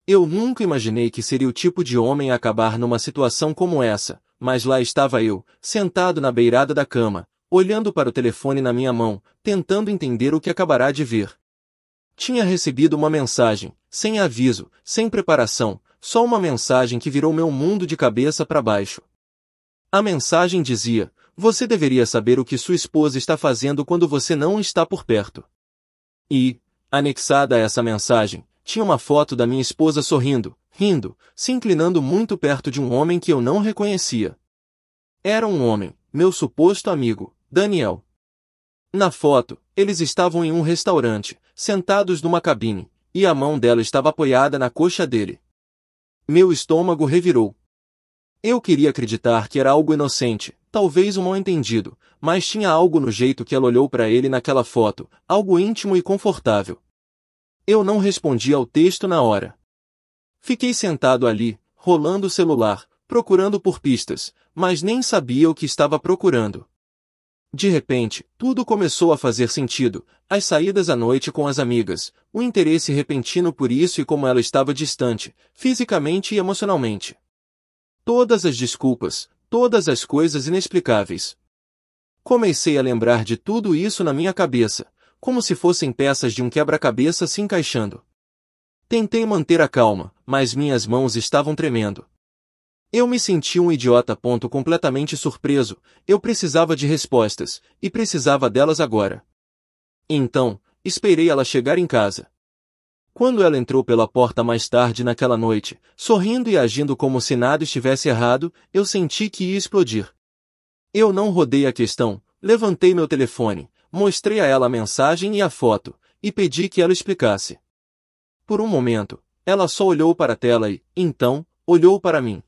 Eu nunca imaginei que seria o tipo de homem a acabar numa situação como essa, mas lá estava eu, sentado na beirada da cama, olhando para o telefone na minha mão, tentando entender o que acabará de ver. Tinha recebido uma mensagem, sem aviso, sem preparação, só uma mensagem que virou meu mundo de cabeça para baixo. A mensagem dizia: você deveria saber o que sua esposa está fazendo quando você não está por perto. E, anexada a essa mensagem, tinha uma foto da minha esposa sorrindo, rindo, se inclinando muito perto de um homem que eu não reconhecia. Era um homem, meu suposto amigo, Daniel. Na foto, eles estavam em um restaurante, sentados numa cabine, e a mão dela estava apoiada na coxa dele. Meu estômago revirou. Eu queria acreditar que era algo inocente, talvez um mal-entendido, mas tinha algo no jeito que ela olhou para ele naquela foto, algo íntimo e confortável. Eu não respondi ao texto na hora. Fiquei sentado ali, rolando o celular, procurando por pistas, mas nem sabia o que estava procurando. De repente, tudo começou a fazer sentido, as saídas à noite com as amigas, o interesse repentino por isso e como ela estava distante, fisicamente e emocionalmente. Todas as desculpas, todas as coisas inexplicáveis. Comecei a lembrar de tudo isso na minha cabeça, como se fossem peças de um quebra-cabeça se encaixando. Tentei manter a calma, mas minhas mãos estavam tremendo. Eu me senti um idiota. Completamente surpreso, eu precisava de respostas, e precisava delas agora. Então, esperei ela chegar em casa. Quando ela entrou pela porta mais tarde naquela noite, sorrindo e agindo como se nada estivesse errado, eu senti que ia explodir. Eu não rodei a questão, levantei meu telefone, mostrei a ela a mensagem e a foto, e pedi que ela explicasse. Por um momento, ela só olhou para a tela e, então, olhou para mim.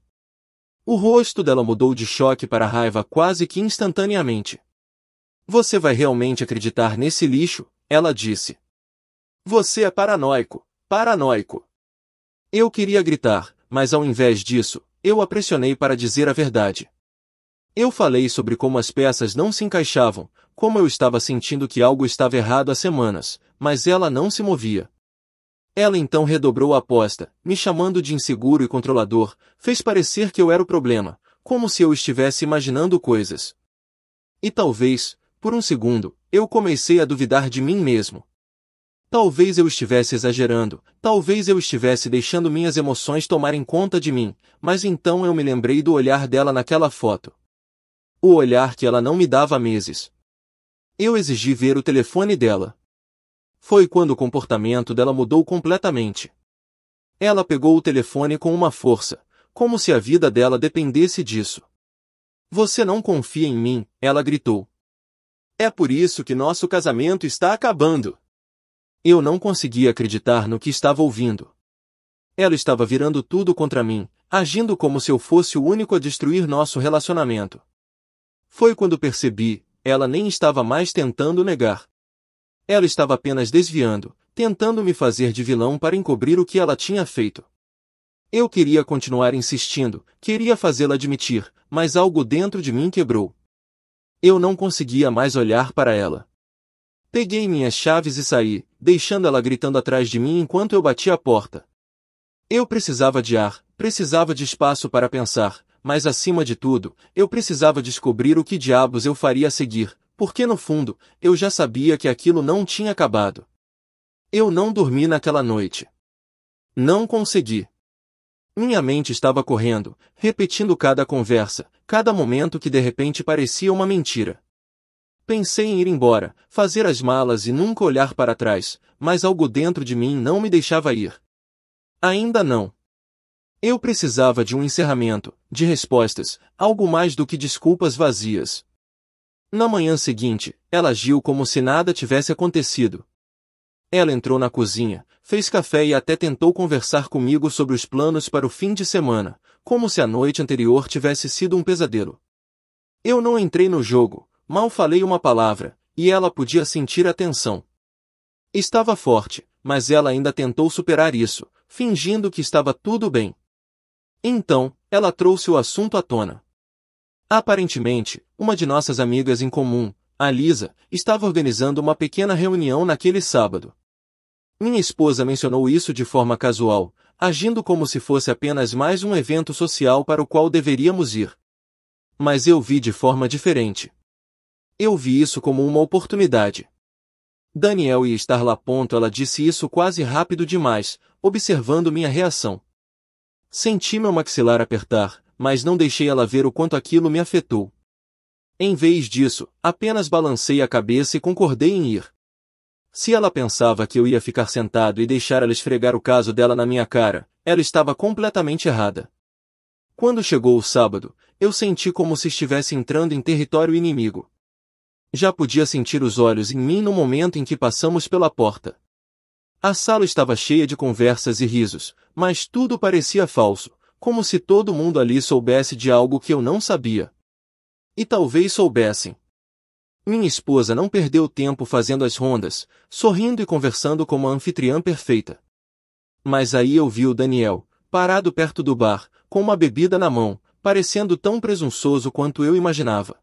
O rosto dela mudou de choque para raiva quase que instantaneamente. Você vai realmente acreditar nesse lixo? Ela disse. Você é paranoico, paranoico. Eu queria gritar, mas ao invés disso, eu a pressionei para dizer a verdade. Eu falei sobre como as peças não se encaixavam, como eu estava sentindo que algo estava errado há semanas, mas ela não se movia. Ela então redobrou a aposta, me chamando de inseguro e controlador, fez parecer que eu era o problema, como se eu estivesse imaginando coisas. E talvez, por um segundo, eu comecei a duvidar de mim mesmo. Talvez eu estivesse exagerando, talvez eu estivesse deixando minhas emoções tomarem conta de mim, mas então eu me lembrei do olhar dela naquela foto. O olhar que ela não me dava há meses. Eu exigi ver o telefone dela. Foi quando o comportamento dela mudou completamente. Ela pegou o telefone com uma força, como se a vida dela dependesse disso. Você não confia em mim, ela gritou. É por isso que nosso casamento está acabando. Eu não conseguia acreditar no que estava ouvindo. Ela estava virando tudo contra mim, agindo como se eu fosse o único a destruir nosso relacionamento. Foi quando percebi, ela nem estava mais tentando negar. Ela estava apenas desviando, tentando me fazer de vilão para encobrir o que ela tinha feito. Eu queria continuar insistindo, queria fazê-la admitir, mas algo dentro de mim quebrou. Eu não conseguia mais olhar para ela. Peguei minhas chaves e saí, deixando ela gritando atrás de mim enquanto eu batia a porta. Eu precisava de ar, precisava de espaço para pensar, mas acima de tudo, eu precisava descobrir o que diabos eu faria a seguir, porque no fundo, eu já sabia que aquilo não tinha acabado. Eu não dormi naquela noite. Não consegui. Minha mente estava correndo, repetindo cada conversa, cada momento que de repente parecia uma mentira. Pensei em ir embora, fazer as malas e nunca olhar para trás, mas algo dentro de mim não me deixava ir. Ainda não. Eu precisava de um encerramento, de respostas, algo mais do que desculpas vazias. Na manhã seguinte, ela agiu como se nada tivesse acontecido. Ela entrou na cozinha, fez café e até tentou conversar comigo sobre os planos para o fim de semana, como se a noite anterior tivesse sido um pesadelo. Eu não entrei no jogo, mal falei uma palavra, e ela podia sentir a tensão. Estava forte, mas ela ainda tentou superar isso, fingindo que estava tudo bem. Então, ela trouxe o assunto à tona. Aparentemente, uma de nossas amigas em comum, a Lisa, estava organizando uma pequena reunião naquele sábado. Minha esposa mencionou isso de forma casual, agindo como se fosse apenas mais um evento social para o qual deveríamos ir. Mas eu vi de forma diferente. Eu vi isso como uma oportunidade. Daniel ia estar lá. Ela disse isso quase rápido demais, observando minha reação. Senti meu maxilar apertar, mas não deixei ela ver o quanto aquilo me afetou. Em vez disso, apenas balancei a cabeça e concordei em ir. Se ela pensava que eu ia ficar sentado e deixar ela esfregar o caso dela na minha cara, ela estava completamente errada. Quando chegou o sábado, eu senti como se estivesse entrando em território inimigo. Já podia sentir os olhos em mim no momento em que passamos pela porta. A sala estava cheia de conversas e risos, mas tudo parecia falso, como se todo mundo ali soubesse de algo que eu não sabia. E talvez soubessem. Minha esposa não perdeu tempo fazendo as rondas, sorrindo e conversando como a anfitriã perfeita. Mas aí eu vi o Daniel, parado perto do bar, com uma bebida na mão, parecendo tão presunçoso quanto eu imaginava.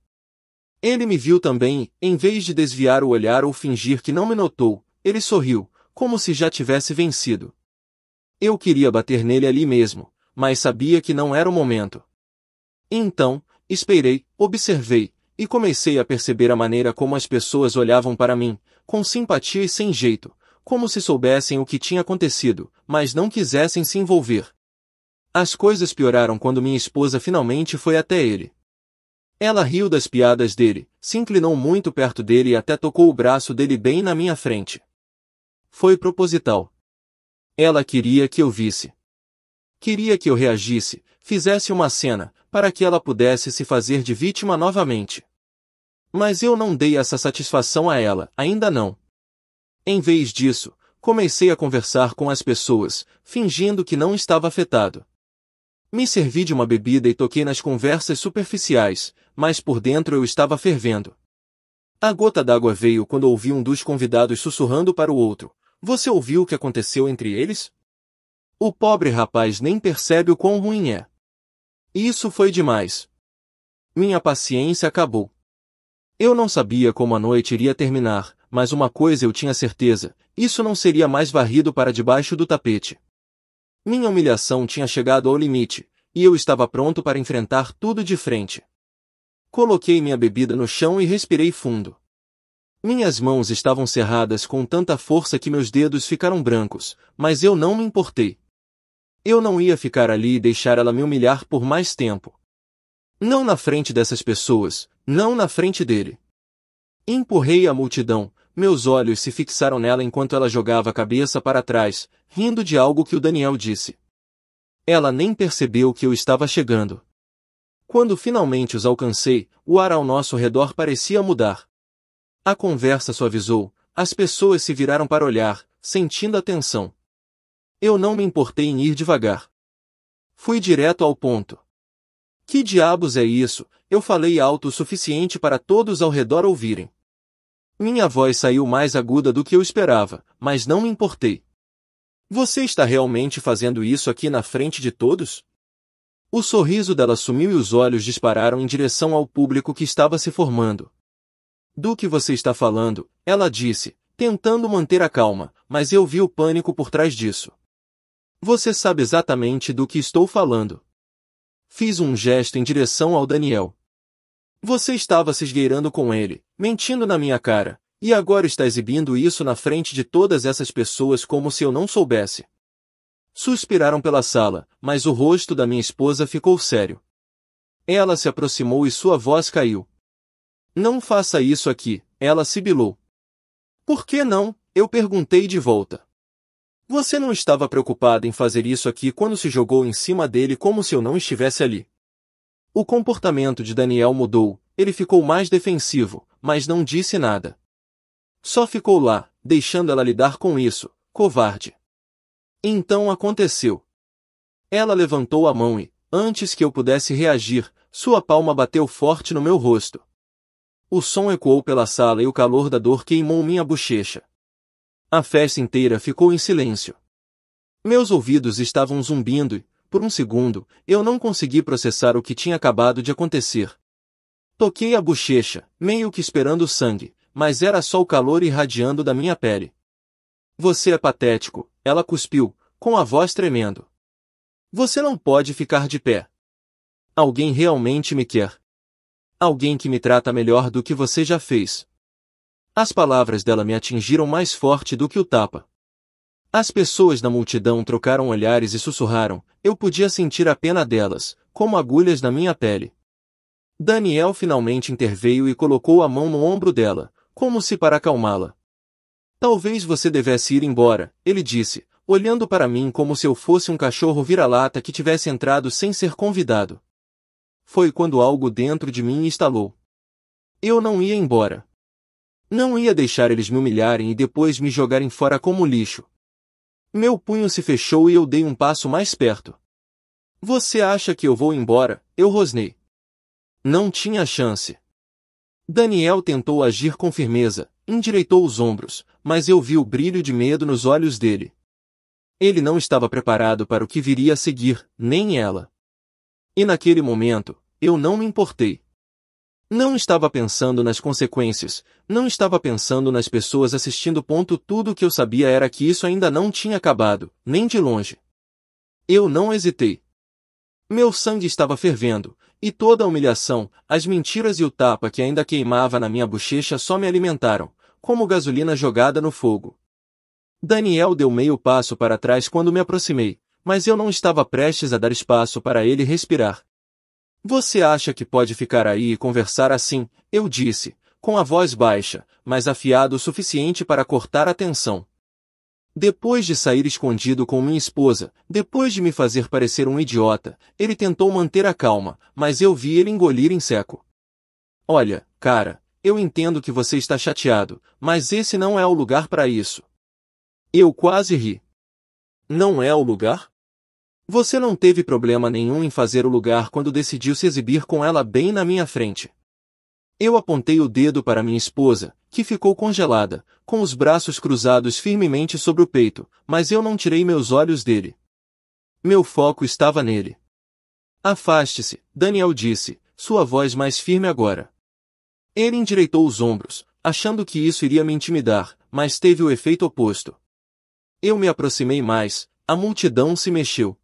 Ele me viu também, e, em vez de desviar o olhar ou fingir que não me notou, ele sorriu, como se já tivesse vencido. Eu queria bater nele ali mesmo, mas sabia que não era o momento. Então, esperei, observei, e comecei a perceber a maneira como as pessoas olhavam para mim, com simpatia e sem jeito, como se soubessem o que tinha acontecido, mas não quisessem se envolver. As coisas pioraram quando minha esposa finalmente foi até ele. Ela riu das piadas dele, se inclinou muito perto dele e até tocou o braço dele bem na minha frente. Foi proposital. Ela queria que eu visse. Queria que eu reagisse, fizesse uma cena, para que ela pudesse se fazer de vítima novamente. Mas eu não dei essa satisfação a ela, ainda não. Em vez disso, comecei a conversar com as pessoas, fingindo que não estava afetado. Me servi de uma bebida e toquei nas conversas superficiais, mas por dentro eu estava fervendo. A gota d'água veio quando ouvi um dos convidados sussurrando para o outro: "Você ouviu o que aconteceu entre eles?" O pobre rapaz nem percebe o quão ruim é. Isso foi demais. Minha paciência acabou. Eu não sabia como a noite iria terminar, mas uma coisa eu tinha certeza: isso não seria mais varrido para debaixo do tapete. Minha humilhação tinha chegado ao limite, e eu estava pronto para enfrentar tudo de frente. Coloquei minha bebida no chão e respirei fundo. Minhas mãos estavam cerradas com tanta força que meus dedos ficaram brancos, mas eu não me importei. Eu não ia ficar ali e deixar ela me humilhar por mais tempo. Não na frente dessas pessoas, não na frente dele. Empurrei a multidão, meus olhos se fixaram nela enquanto ela jogava a cabeça para trás, rindo de algo que o Daniel disse. Ela nem percebeu que eu estava chegando. Quando finalmente os alcancei, o ar ao nosso redor parecia mudar. A conversa suavizou, as pessoas se viraram para olhar, sentindo a tensão. Eu não me importei em ir devagar. Fui direto ao ponto. Que diabos é isso? Eu falei alto o suficiente para todos ao redor ouvirem. Minha voz saiu mais aguda do que eu esperava, mas não me importei. Você está realmente fazendo isso aqui na frente de todos? O sorriso dela sumiu e os olhos dispararam em direção ao público que estava se formando. Do que você está falando? Ela disse, tentando manter a calma, mas eu vi o pânico por trás disso. Você sabe exatamente do que estou falando. Fiz um gesto em direção ao Daniel. Você estava se esgueirando com ele, mentindo na minha cara, e agora está exibindo isso na frente de todas essas pessoas como se eu não soubesse. Suspiraram pela sala, mas o rosto da minha esposa ficou sério. Ela se aproximou e sua voz caiu. Não faça isso aqui, ela sibilou. Por que não? Eu perguntei de volta. Você não estava preocupada em fazer isso aqui quando se jogou em cima dele como se eu não estivesse ali. O comportamento de Daniel mudou, ele ficou mais defensivo, mas não disse nada. Só ficou lá, deixando ela lidar com isso, covarde. Então aconteceu. Ela levantou a mão e, antes que eu pudesse reagir, sua palma bateu forte no meu rosto. O som ecoou pela sala e o calor da dor queimou minha bochecha. A festa inteira ficou em silêncio. Meus ouvidos estavam zumbindo e, por um segundo, eu não consegui processar o que tinha acabado de acontecer. Toquei a bochecha, meio que esperando sangue, mas era só o calor irradiando da minha pele. Você é patético, ela cuspiu, com a voz tremendo. Você não pode ficar de pé. Alguém realmente me quer. Alguém que me trata melhor do que você já fez. As palavras dela me atingiram mais forte do que o tapa. As pessoas da multidão trocaram olhares e sussurraram, eu podia sentir a pena delas, como agulhas na minha pele. Daniel finalmente interveio e colocou a mão no ombro dela, como se para acalmá-la. Talvez você devesse ir embora, ele disse, olhando para mim como se eu fosse um cachorro vira-lata que tivesse entrado sem ser convidado. Foi quando algo dentro de mim estalou. Eu não ia embora. Não ia deixar eles me humilharem e depois me jogarem fora como lixo. Meu punho se fechou e eu dei um passo mais perto. Você acha que eu vou embora? Eu rosnei. Não tinha chance. Daniel tentou agir com firmeza, endireitou os ombros, mas eu vi o brilho de medo nos olhos dele. Ele não estava preparado para o que viria a seguir, nem ela. E naquele momento, eu não me importei. Não estava pensando nas consequências, não estava pensando nas pessoas assistindo. Tudo o que eu sabia era que isso ainda não tinha acabado, nem de longe. Eu não hesitei. Meu sangue estava fervendo, e toda a humilhação, as mentiras e o tapa que ainda queimava na minha bochecha só me alimentaram, como gasolina jogada no fogo. Daniel deu meio passo para trás quando me aproximei, mas eu não estava prestes a dar espaço para ele respirar. Você acha que pode ficar aí e conversar assim? Eu disse, com a voz baixa, mas afiado o suficiente para cortar a tensão. Depois de sair escondido com minha esposa, depois de me fazer parecer um idiota, ele tentou manter a calma, mas eu vi ele engolir em seco. Olha, cara, eu entendo que você está chateado, mas esse não é o lugar para isso. Eu quase ri. Não é o lugar? Você não teve problema nenhum em fazer o lugar quando decidiu se exibir com ela bem na minha frente. Eu apontei o dedo para minha esposa, que ficou congelada, com os braços cruzados firmemente sobre o peito, mas eu não tirei meus olhos dele. Meu foco estava nele. Afaste-se, Daniel disse, sua voz mais firme agora. Ele endireitou os ombros, achando que isso iria me intimidar, mas teve o efeito oposto. Eu me aproximei mais, a multidão se mexeu.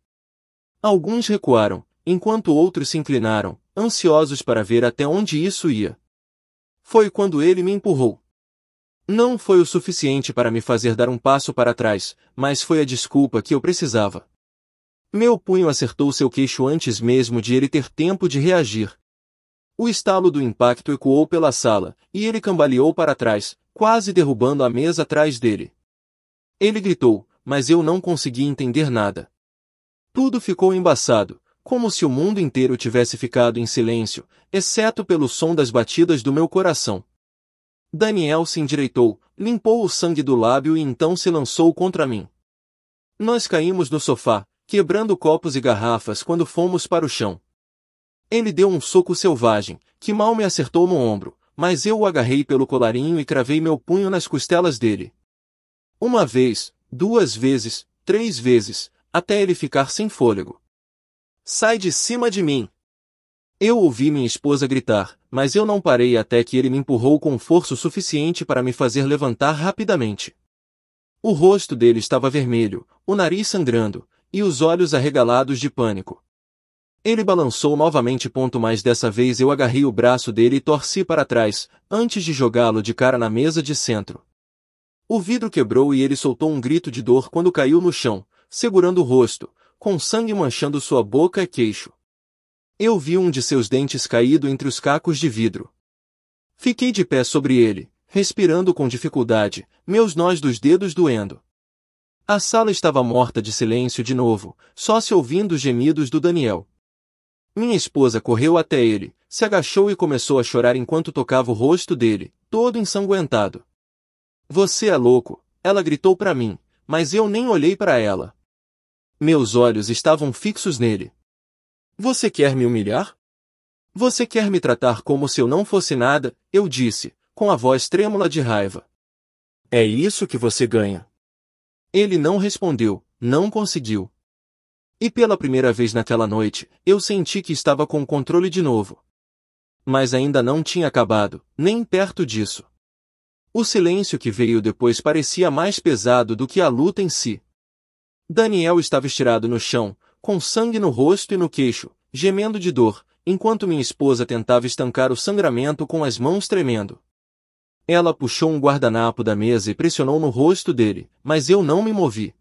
Alguns recuaram, enquanto outros se inclinaram, ansiosos para ver até onde isso ia. Foi quando ele me empurrou. Não foi o suficiente para me fazer dar um passo para trás, mas foi a desculpa que eu precisava. Meu punho acertou seu queixo antes mesmo de ele ter tempo de reagir. O estalo do impacto ecoou pela sala, e ele cambaleou para trás, quase derrubando a mesa atrás dele. Ele gritou, mas eu não consegui entender nada. Tudo ficou embaçado, como se o mundo inteiro tivesse ficado em silêncio, exceto pelo som das batidas do meu coração. Daniel se endireitou, limpou o sangue do lábio e então se lançou contra mim. Nós caímos no sofá, quebrando copos e garrafas quando fomos para o chão. Ele deu um soco selvagem, que mal me acertou no ombro, mas eu o agarrei pelo colarinho e cravei meu punho nas costelas dele. Uma vez, 2 vezes, 3 vezes, até ele ficar sem fôlego. Sai de cima de mim! Eu ouvi minha esposa gritar, mas eu não parei até que ele me empurrou com força o suficiente para me fazer levantar rapidamente. O rosto dele estava vermelho, o nariz sangrando, e os olhos arregalados de pânico. Ele balançou novamente, mas dessa vez eu agarrei o braço dele e torci para trás, antes de jogá-lo de cara na mesa de centro. O vidro quebrou e ele soltou um grito de dor quando caiu no chão, segurando o rosto, com sangue manchando sua boca e queixo. Eu vi um de seus dentes caído entre os cacos de vidro. Fiquei de pé sobre ele, respirando com dificuldade, meus nós dos dedos doendo. A sala estava morta de silêncio de novo, só se ouvindo os gemidos do Daniel. Minha esposa correu até ele, se agachou e começou a chorar enquanto tocava o rosto dele, todo ensanguentado. Você é louco, ela gritou para mim, mas eu nem olhei para ela. Meus olhos estavam fixos nele. Você quer me humilhar? Você quer me tratar como se eu não fosse nada? Eu disse, com a voz trêmula de raiva. É isso que você ganha. Ele não respondeu, não conseguiu. E pela primeira vez naquela noite, eu senti que estava com o controle de novo. Mas ainda não tinha acabado, nem perto disso. O silêncio que veio depois parecia mais pesado do que a luta em si. Daniel estava estirado no chão, com sangue no rosto e no queixo, gemendo de dor, enquanto minha esposa tentava estancar o sangramento com as mãos tremendo. Ela puxou um guardanapo da mesa e pressionou no rosto dele, mas eu não me movi.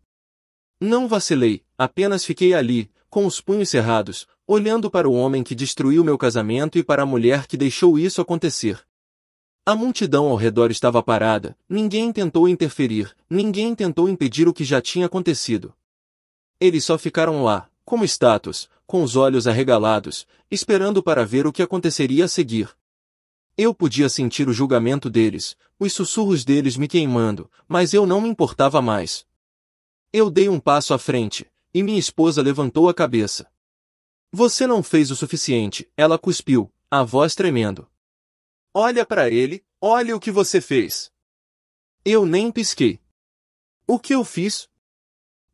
Não vacilei, apenas fiquei ali, com os punhos cerrados, olhando para o homem que destruiu meu casamento e para a mulher que deixou isso acontecer. A multidão ao redor estava parada, ninguém tentou interferir, ninguém tentou impedir o que já tinha acontecido. Eles só ficaram lá, como estátuas, com os olhos arregalados, esperando para ver o que aconteceria a seguir. Eu podia sentir o julgamento deles, os sussurros deles me queimando, mas eu não me importava mais. Eu dei um passo à frente, e minha esposa levantou a cabeça. Você não fez o suficiente, ela cuspiu, a voz tremendo. Olha para ele, olha o que você fez. Eu nem pisquei. O que eu fiz?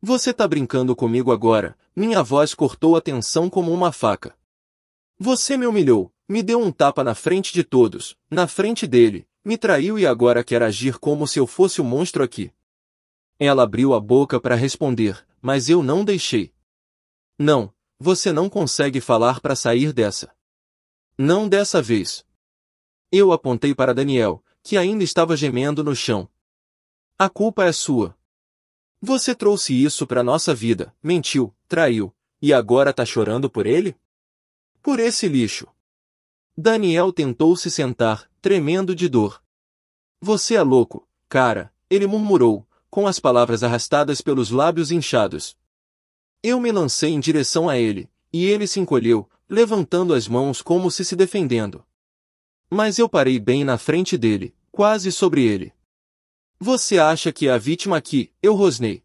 Você tá brincando comigo agora, minha voz cortou a tensão como uma faca. Você me humilhou, me deu um tapa na frente de todos, na frente dele, me traiu e agora quer agir como se eu fosse o monstro aqui. Ela abriu a boca para responder, mas eu não deixei. Não, você não consegue falar para sair dessa. Não dessa vez. Eu apontei para Daniel, que ainda estava gemendo no chão. A culpa é sua. Você trouxe isso para nossa vida, mentiu, traiu, e agora tá chorando por ele? Por esse lixo. Daniel tentou se sentar, tremendo de dor. Você é louco, cara, ele murmurou, com as palavras arrastadas pelos lábios inchados. Eu me lancei em direção a ele, e ele se encolheu, levantando as mãos como se defendendo. Mas eu parei bem na frente dele, quase sobre ele. Você acha que é a vítima aqui? Eu rosnei.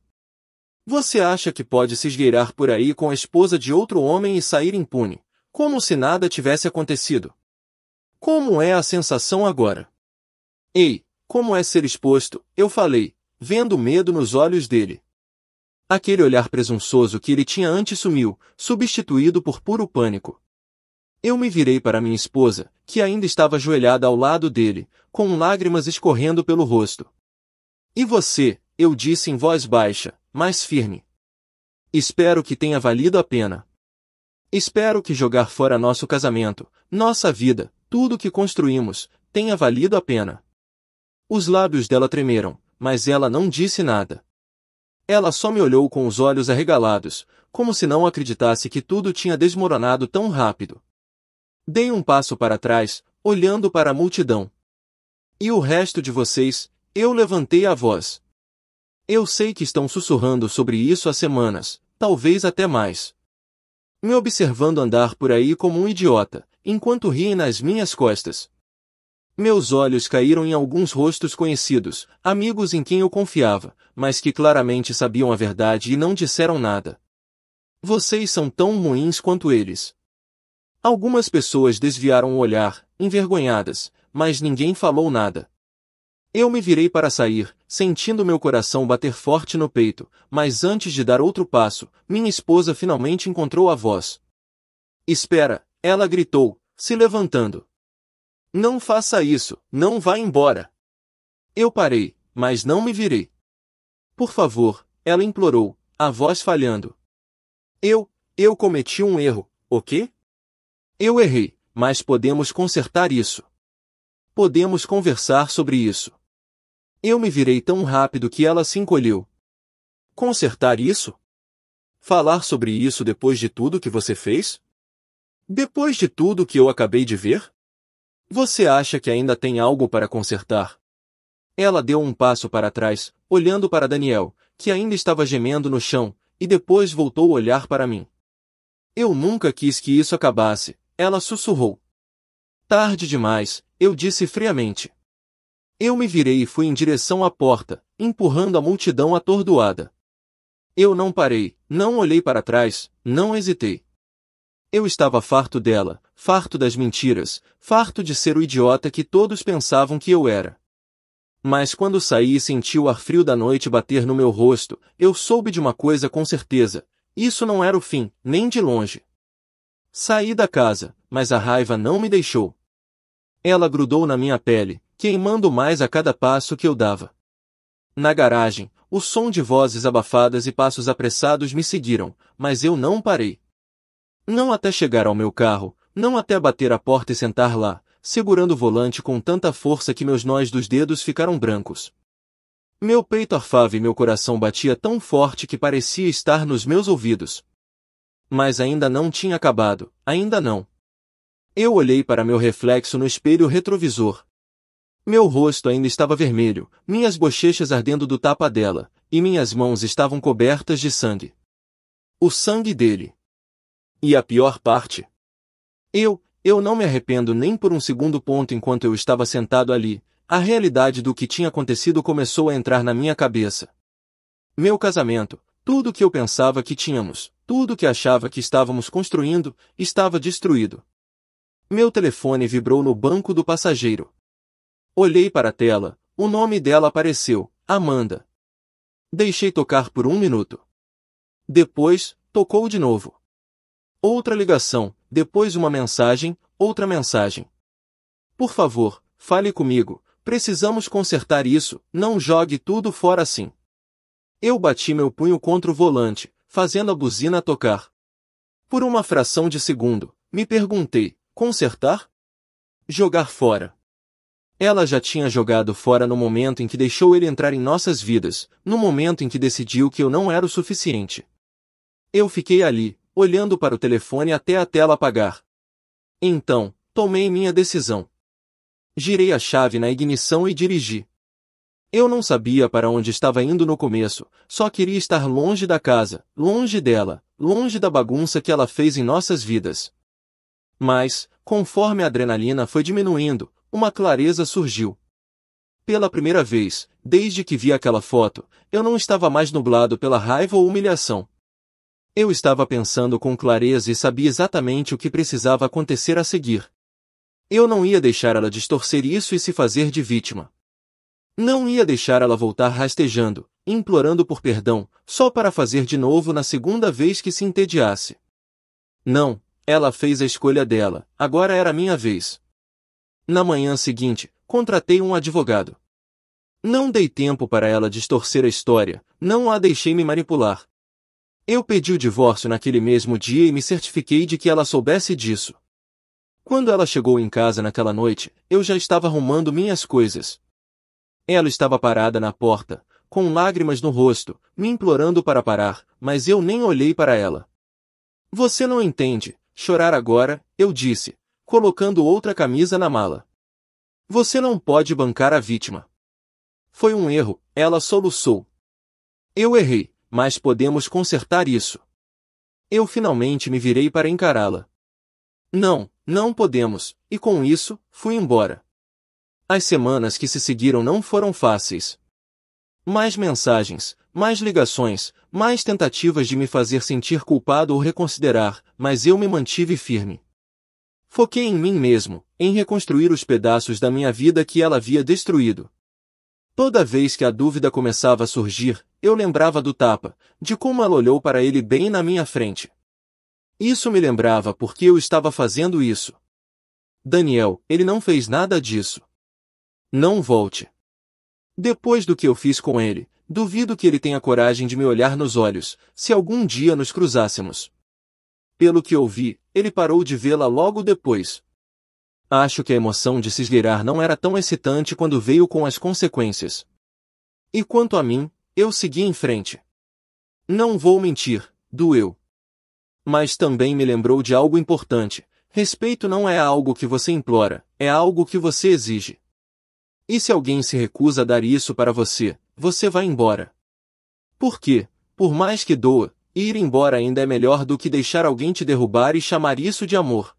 Você acha que pode se esgueirar por aí com a esposa de outro homem e sair impune, como se nada tivesse acontecido? Como é a sensação agora? Ei, como é ser exposto? Eu falei, vendo medo nos olhos dele. Aquele olhar presunçoso que ele tinha antes sumiu, substituído por puro pânico. Eu me virei para minha esposa, que ainda estava ajoelhada ao lado dele, com lágrimas escorrendo pelo rosto. E você? Eu disse em voz baixa, mas firme. Espero que tenha valido a pena. Espero que jogar fora nosso casamento, nossa vida, tudo que construímos, tenha valido a pena. Os lábios dela tremeram, mas ela não disse nada. Ela só me olhou com os olhos arregalados, como se não acreditasse que tudo tinha desmoronado tão rápido. Dei um passo para trás, olhando para a multidão. E o resto de vocês? Eu levantei a voz. Eu sei que estão sussurrando sobre isso há semanas, talvez até mais. Me observando andar por aí como um idiota, enquanto riem nas minhas costas. Meus olhos caíram em alguns rostos conhecidos, amigos em quem eu confiava, mas que claramente sabiam a verdade e não disseram nada. Vocês são tão ruins quanto eles. Algumas pessoas desviaram o olhar, envergonhadas, mas ninguém falou nada. Eu me virei para sair, sentindo meu coração bater forte no peito, mas antes de dar outro passo, minha esposa finalmente encontrou a voz. Espera, ela gritou, se levantando. Não faça isso, não vá embora. Eu parei, mas não me virei. Por favor, ela implorou, a voz falhando. Eu cometi um erro, o quê? Eu errei, mas podemos consertar isso. Podemos conversar sobre isso. Eu me virei tão rápido que ela se encolheu. Consertar isso? Falar sobre isso depois de tudo que você fez? Depois de tudo que eu acabei de ver? Você acha que ainda tem algo para consertar? Ela deu um passo para trás, olhando para Daniel, que ainda estava gemendo no chão, e depois voltou a olhar para mim. Eu nunca quis que isso acabasse, ela sussurrou. Tarde demais, eu disse friamente. Eu me virei e fui em direção à porta, empurrando a multidão atordoada. Eu não parei, não olhei para trás, não hesitei. Eu estava farto dela, farto das mentiras, farto de ser o idiota que todos pensavam que eu era. Mas quando saí e senti o ar frio da noite bater no meu rosto, eu soube de uma coisa com certeza, isso não era o fim, nem de longe. Saí da casa, mas a raiva não me deixou. Ela grudou na minha pele, queimando mais a cada passo que eu dava. Na garagem, O som de vozes abafadas e passos apressados me seguiram, mas eu não parei. Não até chegar ao meu carro, não até bater a porta e sentar lá, segurando o volante com tanta força que meus nós dos dedos ficaram brancos. Meu peito arfava e meu coração batia tão forte que parecia estar nos meus ouvidos. Mas ainda não tinha acabado, ainda não. Eu olhei para meu reflexo no espelho retrovisor. Meu rosto ainda estava vermelho, minhas bochechas ardendo do tapa dela, e minhas mãos estavam cobertas de sangue. O sangue dele. E a pior parte? Eu não me arrependo nem por um segundo ponto enquanto eu estava sentado ali. A realidade do que tinha acontecido começou a entrar na minha cabeça. Meu casamento, tudo o que eu pensava que tínhamos, tudo o que achava que estávamos construindo, estava destruído. Meu telefone vibrou no banco do passageiro. Olhei para a tela, o nome dela apareceu, Amanda. Deixei tocar por 1 minuto. Depois, tocou de novo. Outra ligação, depois uma mensagem, outra mensagem. Por favor, fale comigo, precisamos consertar isso, não jogue tudo fora assim. Eu bati meu punho contra o volante, fazendo a buzina tocar. Por uma fração de segundo, me perguntei, consertar? Jogar fora. Ela já tinha jogado fora no momento em que deixou ele entrar em nossas vidas, no momento em que decidiu que eu não era o suficiente. Eu fiquei ali, olhando para o telefone até a tela apagar. Então, tomei minha decisão. Girei a chave na ignição e dirigi. Eu não sabia para onde estava indo no começo, só queria estar longe da casa, longe dela, longe da bagunça que ela fez em nossas vidas. Mas, conforme a adrenalina foi diminuindo, uma clareza surgiu. Pela primeira vez, desde que vi aquela foto, eu não estava mais nublado pela raiva ou humilhação. Eu estava pensando com clareza e sabia exatamente o que precisava acontecer a seguir. Eu não ia deixar ela distorcer isso e se fazer de vítima. Não ia deixar ela voltar rastejando, implorando por perdão, só para fazer de novo na segunda vez que se entediasse. Não, ela fez a escolha dela, agora era minha vez. Na manhã seguinte, contratei um advogado. Não dei tempo para ela distorcer a história, não a deixei me manipular. Eu pedi o divórcio naquele mesmo dia e me certifiquei de que ela soubesse disso. Quando ela chegou em casa naquela noite, eu já estava arrumando minhas coisas. Ela estava parada na porta, com lágrimas no rosto, me implorando para parar, mas eu nem olhei para ela. Você não entende, chorar agora, eu disse, colocando outra camisa na mala. Você não pode bancar a vítima. Foi um erro, ela soluçou. Eu errei, mas podemos consertar isso. Eu finalmente me virei para encará-la. Não, não podemos, e com isso, fui embora. As semanas que se seguiram não foram fáceis. Mais mensagens, mais ligações, mais tentativas de me fazer sentir culpado ou reconsiderar, mas eu me mantive firme. Foquei em mim mesmo, em reconstruir os pedaços da minha vida que ela havia destruído. Toda vez que a dúvida começava a surgir, eu lembrava do tapa, de como ela olhou para ele bem na minha frente. Isso me lembrava porque eu estava fazendo isso. Daniel, ele não fez nada disso. Não volte. Depois do que eu fiz com ele, duvido que ele tenha coragem de me olhar nos olhos, se algum dia nos cruzássemos. Pelo que ouvi, ele parou de vê-la logo depois. Acho que a emoção de se esgueirar não era tão excitante quando veio com as consequências. E quanto a mim, eu segui em frente. Não vou mentir, doeu. Mas também me lembrou de algo importante. Respeito não é algo que você implora, é algo que você exige. E se alguém se recusa a dar isso para você, você vai embora. Por quê? Por mais que doa, ir embora ainda é melhor do que deixar alguém te derrubar e chamar isso de amor.